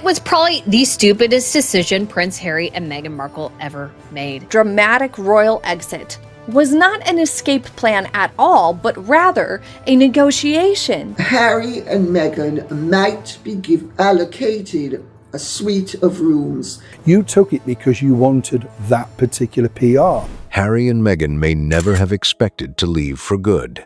was probably the stupidest decision Prince Harry and Meghan Markle ever made. Dramatic royal exit was not an escape plan at all, but rather a negotiation. Harry and Meghan might be allocated a suite of rooms. You took it because you wanted that particular PR. Harry and Meghan may never have expected to leave for good.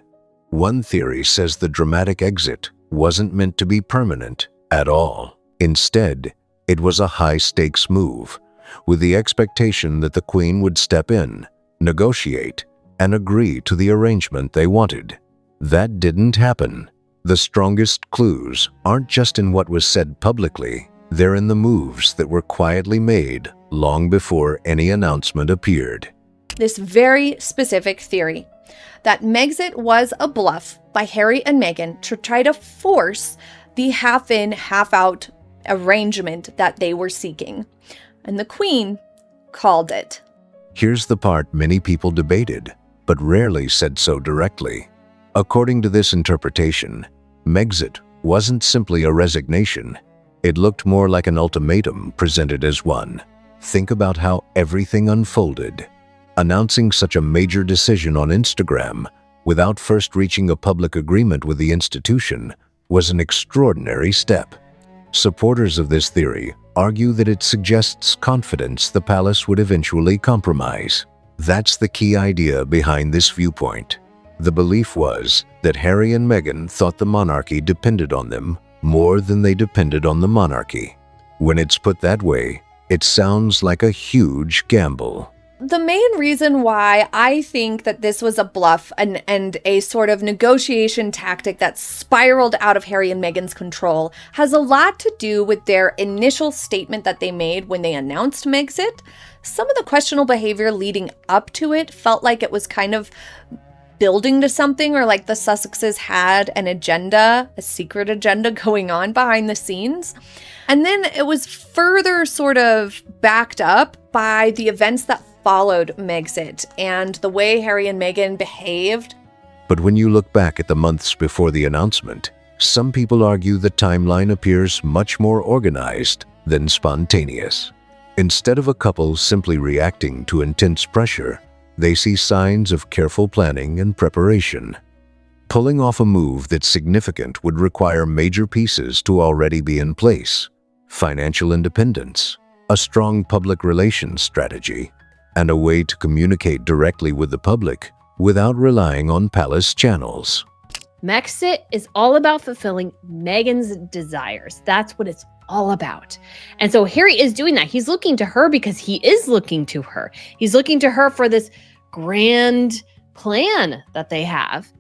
One theory says the dramatic exit wasn't meant to be permanent at all. Instead, it was a high-stakes move, with the expectation that the Queen would step in, negotiate, and agree to the arrangement they wanted. That didn't happen. The strongest clues aren't just in what was said publicly, they're in the moves that were quietly made long before any announcement appeared. This very specific theory that Megxit was a bluff by Harry and Meghan to try to force the half-in, half-out arrangement that they were seeking. And the Queen called it. Here's the part many people debated, but rarely said so directly. According to this interpretation, Megxit wasn't simply a resignation. It looked more like an ultimatum presented as one. Think about how everything unfolded. Announcing such a major decision on Instagram without first reaching a public agreement with the institution was an extraordinary step. Supporters of this theory argue that it suggests confidence the palace would eventually compromise. That's the key idea behind this viewpoint. The belief was that Harry and Meghan thought the monarchy depended on them more than they depended on the monarchy. When it's put that way, it sounds like a huge gamble. The main reason why I think that this was a bluff and a sort of negotiation tactic that spiraled out of Harry and Meghan's control has a lot to do with their initial statement that they made when they announced Megxit. Some of the questionable behavior leading up to it felt like it was kind of building to something, or like the Sussexes had an agenda, a secret agenda going on behind the scenes. And then it was further sort of backed up by the events that followed Megxit and the way Harry and Meghan behaved. But when you look back at the months before the announcement, some people argue the timeline appears much more organized than spontaneous. Instead of a couple simply reacting to intense pressure, they see signs of careful planning and preparation. Pulling off a move that's significant would require major pieces to already be in place: financial independence, a strong public relations strategy, and a way to communicate directly with the public without relying on palace channels. Megxit is all about fulfilling Meghan's desires. That's what it's all about. And so Harry is doing that. He's looking to her because he is looking to her. He's looking to her for this grand plan that they have.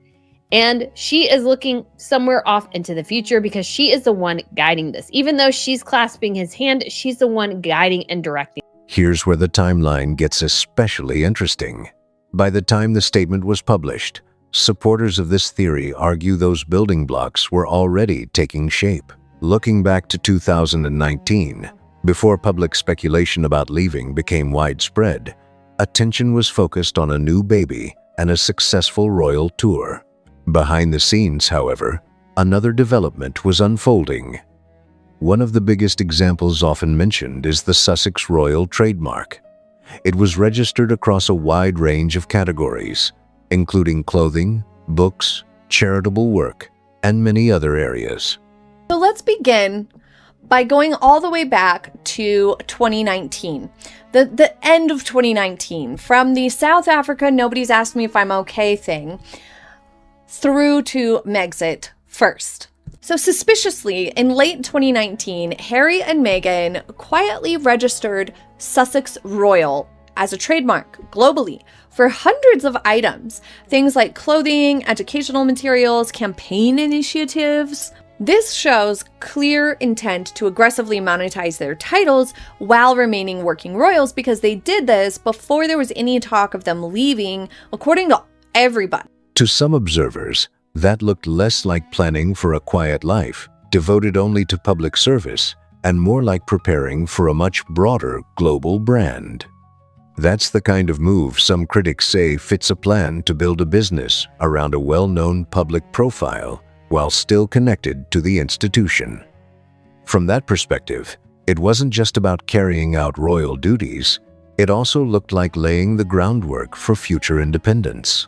And she is looking somewhere off into the future because she is the one guiding this. Even though she's clasping his hand, she's the one guiding and directing. Here's where the timeline gets especially interesting. By the time the statement was published, supporters of this theory argue those building blocks were already taking shape. Looking back to 2019, before public speculation about leaving became widespread, attention was focused on a new baby and a successful royal tour. Behind the scenes, however, another development was unfolding. One of the biggest examples often mentioned is the Sussex Royal trademark. It was registered across a wide range of categories, including clothing, books, charitable work, and many other areas. So let's begin by going all the way back to 2019, the end of 2019, from the South Africa "nobody's asked me if I'm okay" thing through to Megxit first. So suspiciously, in late 2019, Harry and Meghan quietly registered Sussex Royal as a trademark globally for hundreds of items, things like clothing, educational materials, campaign initiatives. This shows clear intent to aggressively monetize their titles while remaining working royals, because they did this before there was any talk of them leaving, according to everybody. To some observers, that looked less like planning for a quiet life, devoted only to public service, and more like preparing for a much broader global brand. That's the kind of move some critics say fits a plan to build a business around a well-known public profile while still connected to the institution. From that perspective, It wasn't just about carrying out royal duties, it also looked like laying the groundwork for future independence.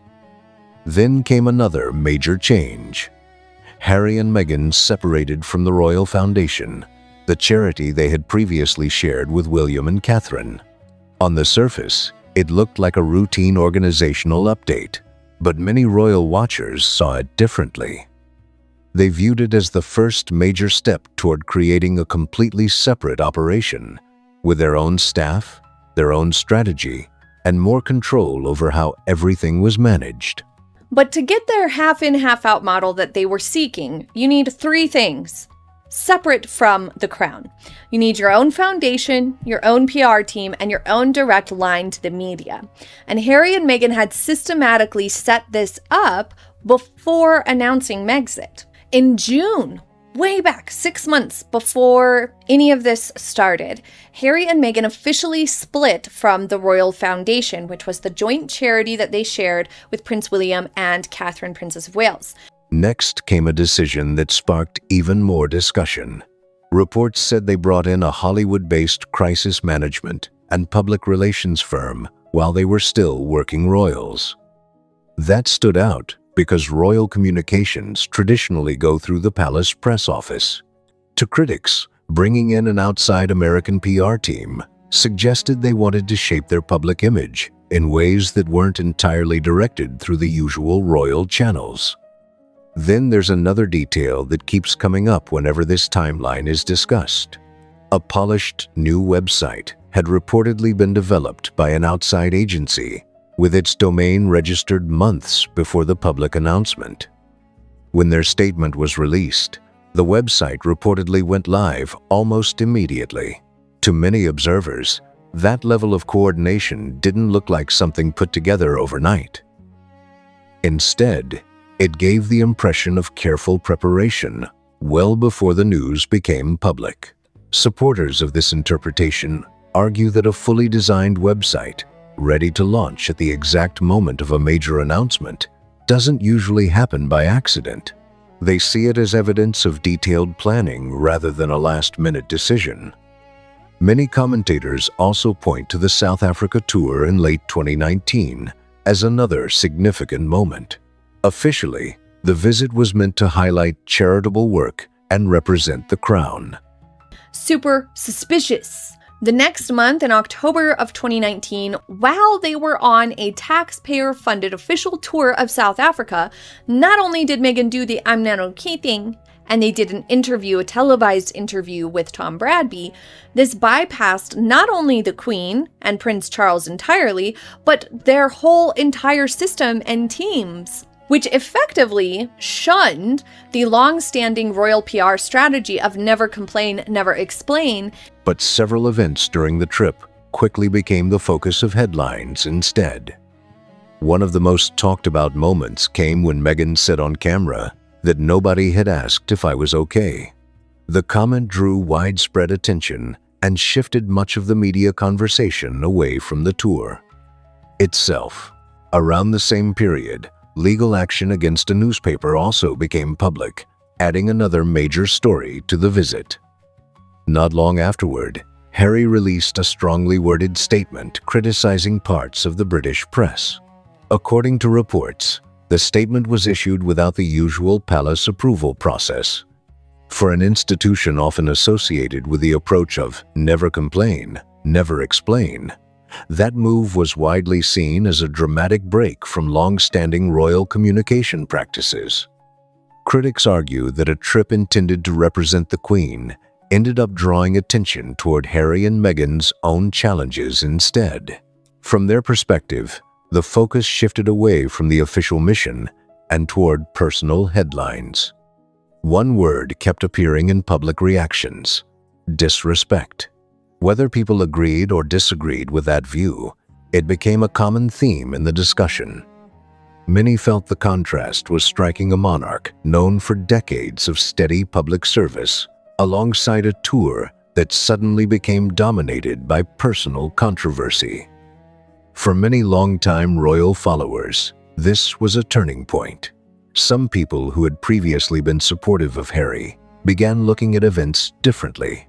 Then came another major change. Harry and Meghan separated from the Royal Foundation, the charity they had previously shared with William and Catherine. On the surface, it looked like a routine organizational update, but many royal watchers saw it differently. They viewed it as the first major step toward creating a completely separate operation, with their own staff, their own strategy, and more control over how everything was managed. But to get their half-in, half-out model that they were seeking, you need three things, separate from the crown. You need your own foundation, your own PR team, and your own direct line to the media. And Harry and Meghan had systematically set this up before announcing Megxit. In June, way back 6 months before any of this started, Harry and Meghan officially split from the Royal Foundation, which was the joint charity that they shared with Prince William and Catherine, Princess of Wales. Next came a decision that sparked even more discussion. Reports said they brought in a Hollywood-based crisis management and public relations firm while they were still working royals. That stood out because royal communications traditionally go through the palace press office. To critics, bringing in an outside American PR team suggested they wanted to shape their public image in ways that weren't entirely directed through the usual royal channels. Then there's another detail that keeps coming up whenever this timeline is discussed. A polished new website had reportedly been developed by an outside agency, with its domain registered months before the public announcement. When their statement was released, the website reportedly went live almost immediately. To many observers, that level of coordination didn't look like something put together overnight. Instead, it gave the impression of careful preparation well before the news became public. Supporters of this interpretation argue that a fully designed website, ready to launch at the exact moment of a major announcement, doesn't usually happen by accident. They see it as evidence of detailed planning rather than a last-minute decision. Many commentators also point to the South Africa tour in late 2019 as another significant moment. Officially, the visit was meant to highlight charitable work and represent the crown. Super suspicious. The next month, in October of 2019, while they were on a taxpayer-funded official tour of South Africa, not only did Meghan do the "I'm not okay" thing, and they did an interview, a televised interview with Tom Bradby, this bypassed not only the Queen and Prince Charles entirely, but their whole entire system and teams, which effectively shunned the long-standing royal PR strategy of never complain, never explain. But several events during the trip quickly became the focus of headlines instead. One of the most talked about moments came when Meghan said on camera that nobody had asked if I was okay. The comment drew widespread attention and shifted much of the media conversation away from the tour itself. Around the same period, legal action against a newspaper also became public, adding another major story to the visit. Not long afterward, Harry released a strongly worded statement criticizing parts of the British press. According to reports, the statement was issued without the usual palace approval process. For an institution often associated with the approach of never complain, never explain, that move was widely seen as a dramatic break from long-standing royal communication practices. Critics argue that a trip intended to represent the Queen ended up drawing attention toward Harry and Meghan's own challenges instead. From their perspective, the focus shifted away from the official mission and toward personal headlines. One word kept appearing in public reactions: disrespect. Whether people agreed or disagreed with that view, it became a common theme in the discussion. Many felt the contrast was striking a monarch known for decades of steady public service alongside a tour that suddenly became dominated by personal controversy. For many longtime royal followers, this was a turning point. Some people who had previously been supportive of Harry began looking at events differently.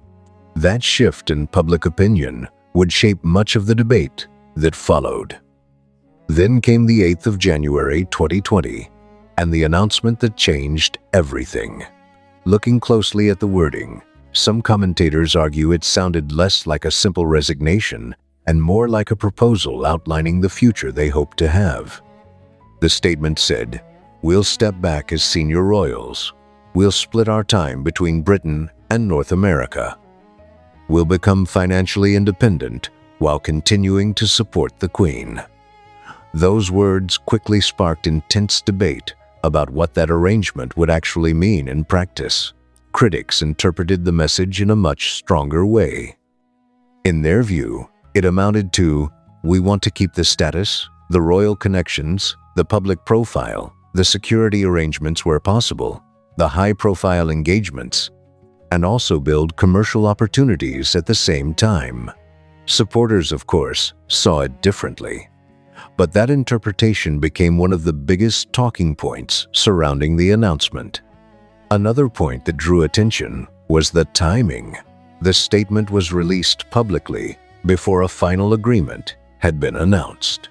That shift in public opinion would shape much of the debate that followed. Then came the 8th of January 2020, and the announcement that changed everything. Looking closely at the wording, some commentators argue it sounded less like a simple resignation and more like a proposal outlining the future they hoped to have. The statement said, "We'll step back as senior royals. We'll split our time between Britain and North America. We'll become financially independent while continuing to support the Queen." Those words quickly sparked intense debate about what that arrangement would actually mean in practice. Critics interpreted the message in a much stronger way. In their view, it amounted to, "We want to keep the status, the royal connections, the public profile, the security arrangements where possible, the high-profile engagements, and also build commercial opportunities at the same time." Supporters, of course, saw it differently. But that interpretation became one of the biggest talking points surrounding the announcement. Another point that drew attention was the timing. The statement was released publicly before a final agreement had been announced.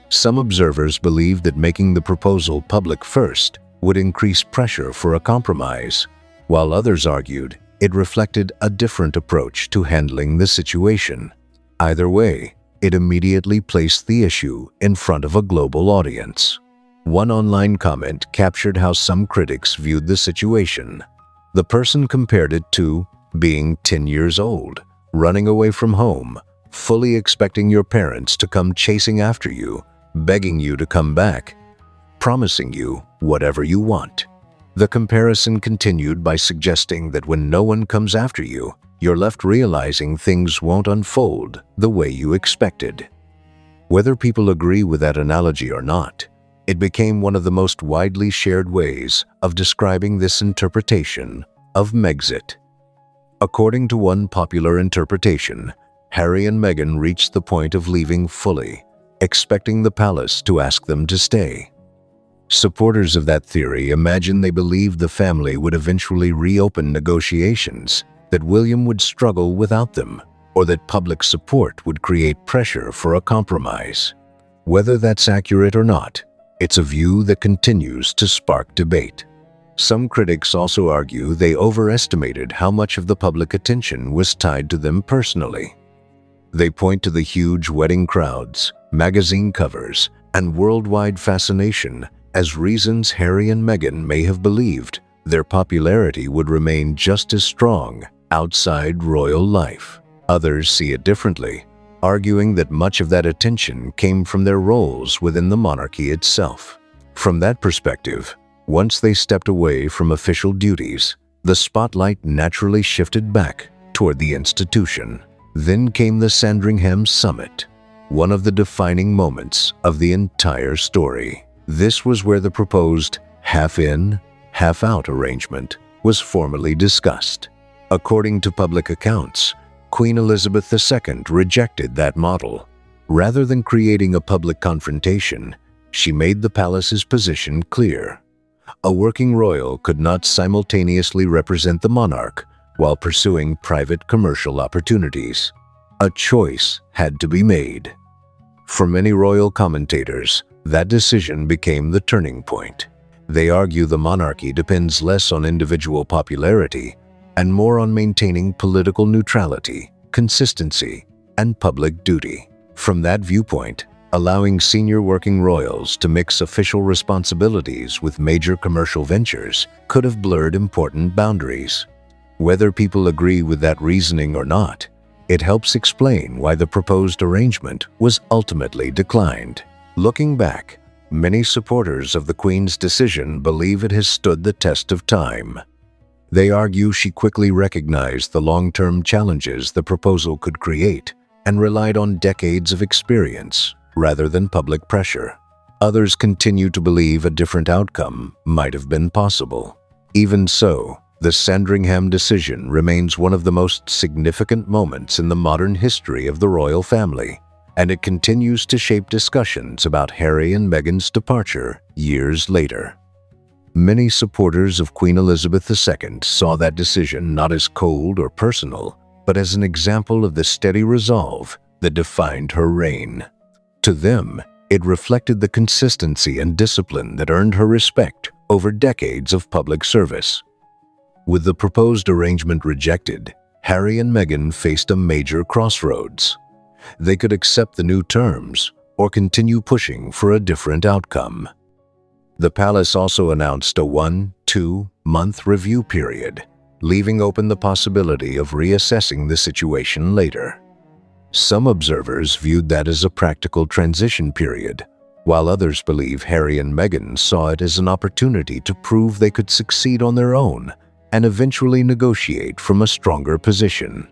Some observers believed that making the proposal public first would increase pressure for a compromise, while others argued it reflected a different approach to handling the situation. Either way, it immediately placed the issue in front of a global audience. One online comment captured how some critics viewed the situation. The person compared it to being 10 years old, running away from home, fully expecting your parents to come chasing after you, begging you to come back, promising you whatever you want. The comparison continued by suggesting that when no one comes after you, you're left realizing things won't unfold the way you expected. Whether people agree with that analogy or not, it became one of the most widely shared ways of describing this interpretation of Megxit. According to one popular interpretation, Harry and Meghan reached the point of leaving fully, expecting the palace to ask them to stay. Supporters of that theory imagine they believed the family would eventually reopen negotiations, that William would struggle without them, or that public support would create pressure for a compromise. Whether that's accurate or not, it's a view that continues to spark debate. Some critics also argue they overestimated how much of the public attention was tied to them personally. They point to the huge wedding crowds, magazine covers, and worldwide fascination as reasons Harry and Meghan may have believed their popularity would remain just as strong outside royal life. Others see it differently, arguing that much of that attention came from their roles within the monarchy itself. From that perspective, once they stepped away from official duties, the spotlight naturally shifted back toward the institution. Then came the Sandringham Summit, one of the defining moments of the entire story. This was where the proposed half-in, half-out arrangement was formally discussed. According to public accounts, Queen Elizabeth II rejected that model. Rather than creating a public confrontation, she made the palace's position clear. A working royal could not simultaneously represent the monarch while pursuing private commercial opportunities. A choice had to be made. For many royal commentators, that decision became the turning point. They argue the monarchy depends less on individual popularity and more on maintaining political neutrality, consistency, and public duty. From that viewpoint, allowing senior working royals to mix official responsibilities with major commercial ventures could have blurred important boundaries. Whether people agree with that reasoning or not, it helps explain why the proposed arrangement was ultimately declined. Looking back, many supporters of the Queen's decision believe it has stood the test of time. They argue she quickly recognized the long-term challenges the proposal could create and relied on decades of experience rather than public pressure. Others continue to believe a different outcome might have been possible. Even so, the Sandringham decision remains one of the most significant moments in the modern history of the royal family, and it continues to shape discussions about Harry and Meghan's departure years later. Many supporters of Queen Elizabeth II saw that decision not as cold or personal, but as an example of the steady resolve that defined her reign. To them, it reflected the consistency and discipline that earned her respect over decades of public service. With the proposed arrangement rejected, Harry and Meghan faced a major crossroads. They could accept the new terms or continue pushing for a different outcome. The palace also announced a 1-2 month review period, leaving open the possibility of reassessing the situation later. Some observers viewed that as a practical transition period, while others believe Harry and Meghan saw it as an opportunity to prove they could succeed on their own and eventually negotiate from a stronger position.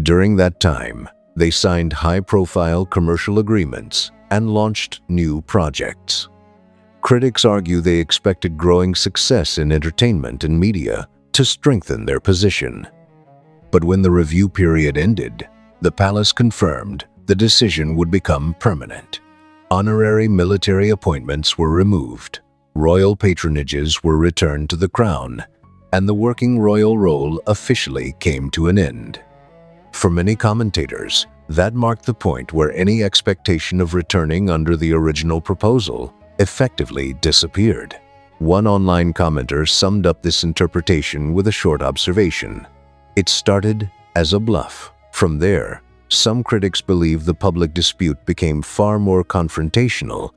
During that time, they signed high-profile commercial agreements and launched new projects. Critics argue they expected growing success in entertainment and media to strengthen their position. But when the review period ended, the palace confirmed the decision would become permanent. Honorary military appointments were removed, royal patronages were returned to the crown, and the working royal role officially came to an end. For many commentators, that marked the point where any expectation of returning under the original proposal effectively disappeared. One online commenter summed up this interpretation with a short observation: "It started as a bluff." From there, some critics believe the public dispute became far more confrontational,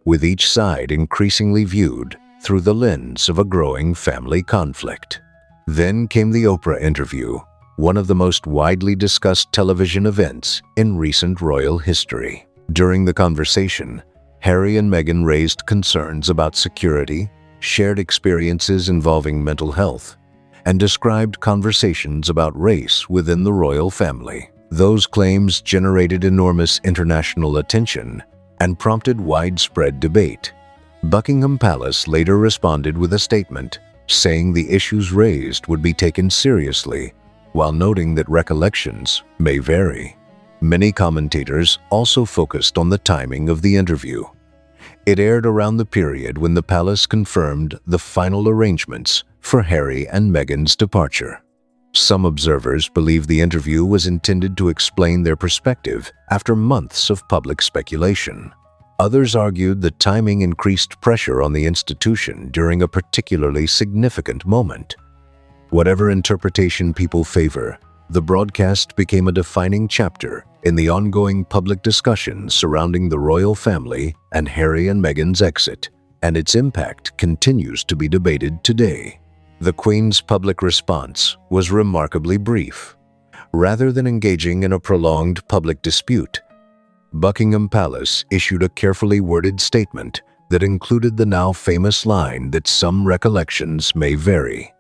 with each side increasingly viewed through the lens of a growing family conflict. Then came the Oprah interview, one of the most widely discussed television events in recent royal history. During the conversation, Harry and Meghan raised concerns about security, shared experiences involving mental health, and described conversations about race within the royal family. Those claims generated enormous international attention and prompted widespread debate. Buckingham Palace later responded with a statement, saying the issues raised would be taken seriously, while noting that recollections may vary. Many commentators also focused on the timing of the interview. It aired around the period when the palace confirmed the final arrangements for Harry and Meghan's departure. Some observers believe the interview was intended to explain their perspective after months of public speculation. Others argued that timing increased pressure on the institution during a particularly significant moment. Whatever interpretation people favor, the broadcast became a defining chapter in the ongoing public discussions surrounding the royal family and Harry and Meghan's exit, and its impact continues to be debated today. The Queen's public response was remarkably brief. Rather than engaging in a prolonged public dispute, Buckingham Palace issued a carefully worded statement that included the now famous line that some recollections may vary.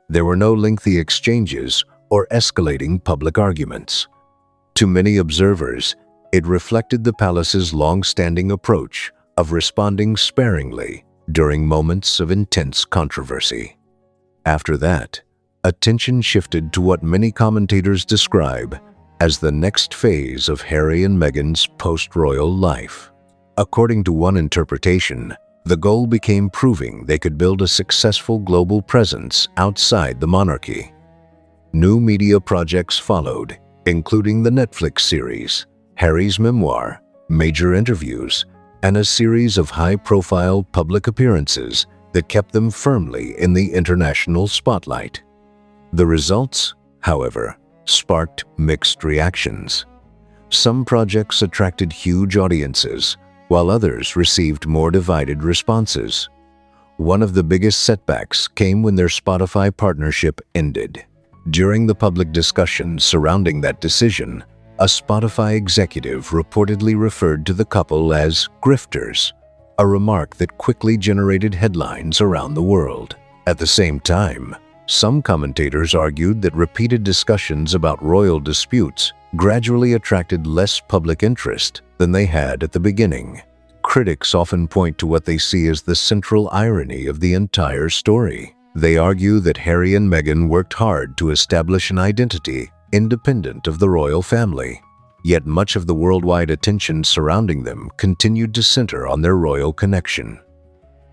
There were no lengthy exchanges or escalating public arguments. To many observers, it reflected the palace's long-standing approach of responding sparingly during moments of intense controversy. After that, attention shifted to what many commentators describe as the next phase of Harry and Meghan's post-royal life. According to one interpretation, the goal became proving they could build a successful global presence outside the monarchy. New media projects followed, including the Netflix series, Harry's memoir, major interviews, and a series of high-profile public appearances that kept them firmly in the international spotlight. The results, however, sparked mixed reactions. Some projects attracted huge audiences, while others received more divided responses. One of the biggest setbacks came when their Spotify partnership ended. During the public discussion surrounding that decision, a Spotify executive reportedly referred to the couple as grifters, a remark that quickly generated headlines around the world. At the same time, some commentators argued that repeated discussions about royal disputes gradually attracted less public interest than they had at the beginning. Critics often point to what they see as the central irony of the entire story. They argue that Harry and Meghan worked hard to establish an identity independent of the royal family, yet much of the worldwide attention surrounding them continued to center on their royal connection.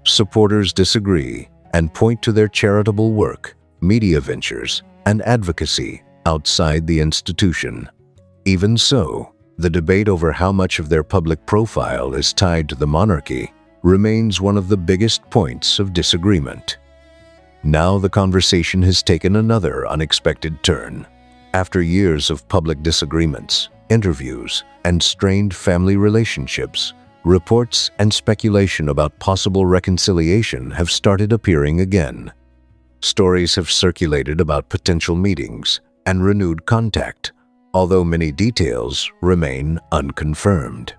Supporters disagree and point to their charitable work, media ventures, and advocacy outside the institution. Even so, the debate over how much of their public profile is tied to the monarchy remains one of the biggest points of disagreement. Now the conversation has taken another unexpected turn. After years of public disagreements, interviews, and strained family relationships, reports and speculation about possible reconciliation have started appearing again. Stories have circulated about potential meetings and renewed contact, although many details remain unconfirmed.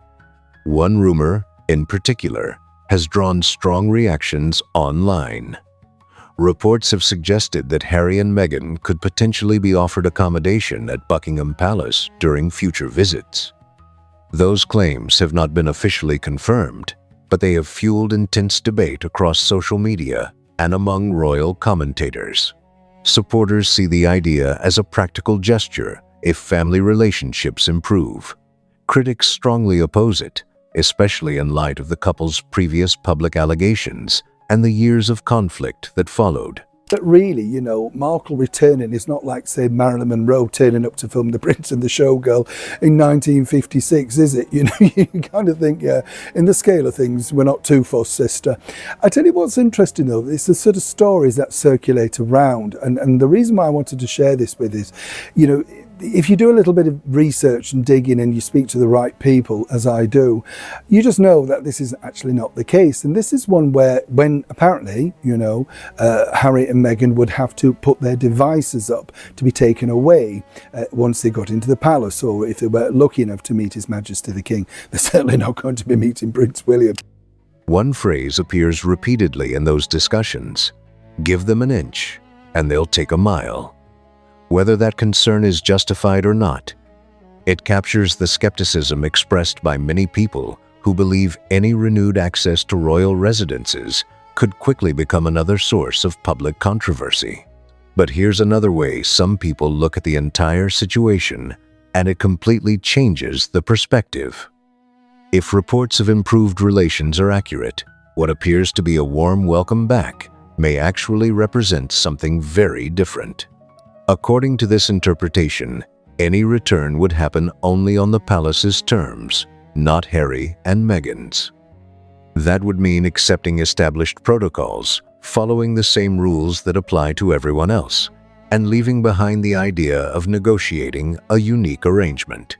One rumor, in particular, has drawn strong reactions online. Reports have suggested that Harry and Meghan could potentially be offered accommodation at Buckingham Palace during future visits. Those claims have not been officially confirmed, but they have fueled intense debate across social media and among royal commentators. Supporters see the idea as a practical gesture if family relationships improve. Critics strongly oppose it, especially in light of the couple's previous public allegations and the years of conflict that followed. But really, Markle returning is not like, say, Marilyn Monroe turning up to film The Prince and the Showgirl in 1956, is it? You kind of think, yeah, in the scale of things, we're not too fussed, sister. I tell you what's interesting, though, it's the sort of stories that circulate around. And the reason why I wanted to share this with is, if you do a little bit of research and digging and you speak to the right people, as I do, you just know that this is actually not the case. And this is one where, when apparently, Harry and Meghan would have to put their devices up to be taken away once they got into the palace, or if they were lucky enough to meet His Majesty the King. They're certainly not going to be meeting Prince William. One phrase appears repeatedly in those discussions: give them an inch, and they'll take a mile. Whether that concern is justified or not, it captures the skepticism expressed by many people who believe any renewed access to royal residences could quickly become another source of public controversy. But here's another way some people look at the entire situation, and it completely changes the perspective. If reports of improved relations are accurate, what appears to be a warm welcome back may actually represent something very different. According to this interpretation, any return would happen only on the palace's terms, not Harry and Meghan's. That would mean accepting established protocols, following the same rules that apply to everyone else, and leaving behind the idea of negotiating a unique arrangement.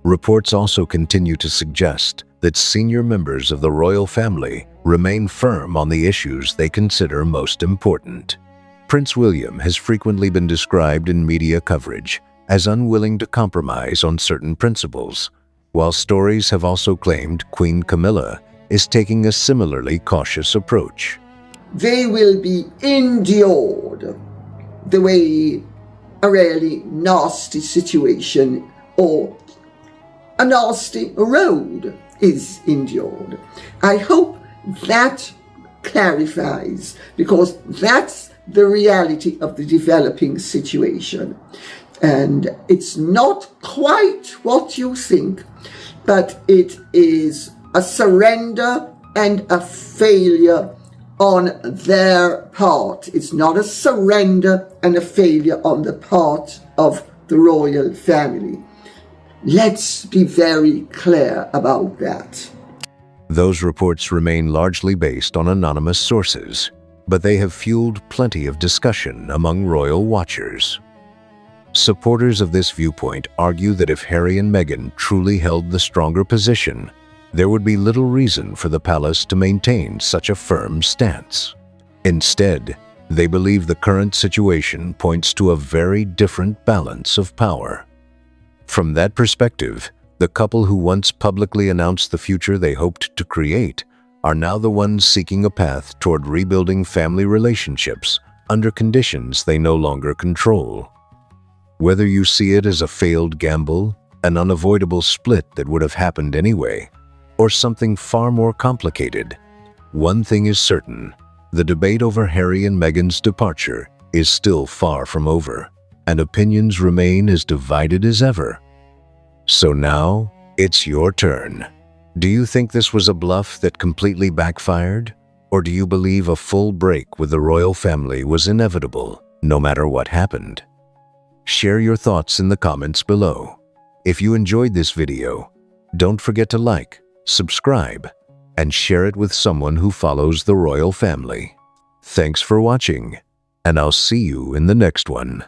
Reports also continue to suggest that senior members of the royal family remain firm on the issues they consider most important. Prince William has frequently been described in media coverage as unwilling to compromise on certain principles, while stories have also claimed Queen Camilla is taking a similarly cautious approach. They will be endured the way a really nasty situation or a nasty road is endured. I hope that clarifies, because that's the reality of the developing situation. And it's not quite what you think, but it is a surrender and a failure on their part. It's not a surrender and a failure on the part of the royal family. Let's be very clear about that. Those reports remain largely based on anonymous sources, but they have fueled plenty of discussion among royal watchers. Supporters of this viewpoint argue that if Harry and Meghan truly held the stronger position, there would be little reason for the palace to maintain such a firm stance. Instead, they believe the current situation points to a very different balance of power. From that perspective, the couple who once publicly announced the future they hoped to create are now the ones seeking a path toward rebuilding family relationships under conditions they no longer control. Whether you see it as a failed gamble, an unavoidable split that would have happened anyway, or something far more complicated, one thing is certain: the debate over Harry and Meghan's departure is still far from over, and opinions remain as divided as ever. So now, it's your turn. Do you think this was a bluff that completely backfired? Or do you believe a full break with the royal family was inevitable, no matter what happened? Share your thoughts in the comments below. If you enjoyed this video, don't forget to like, subscribe, and share it with someone who follows the royal family. Thanks for watching, and I'll see you in the next one.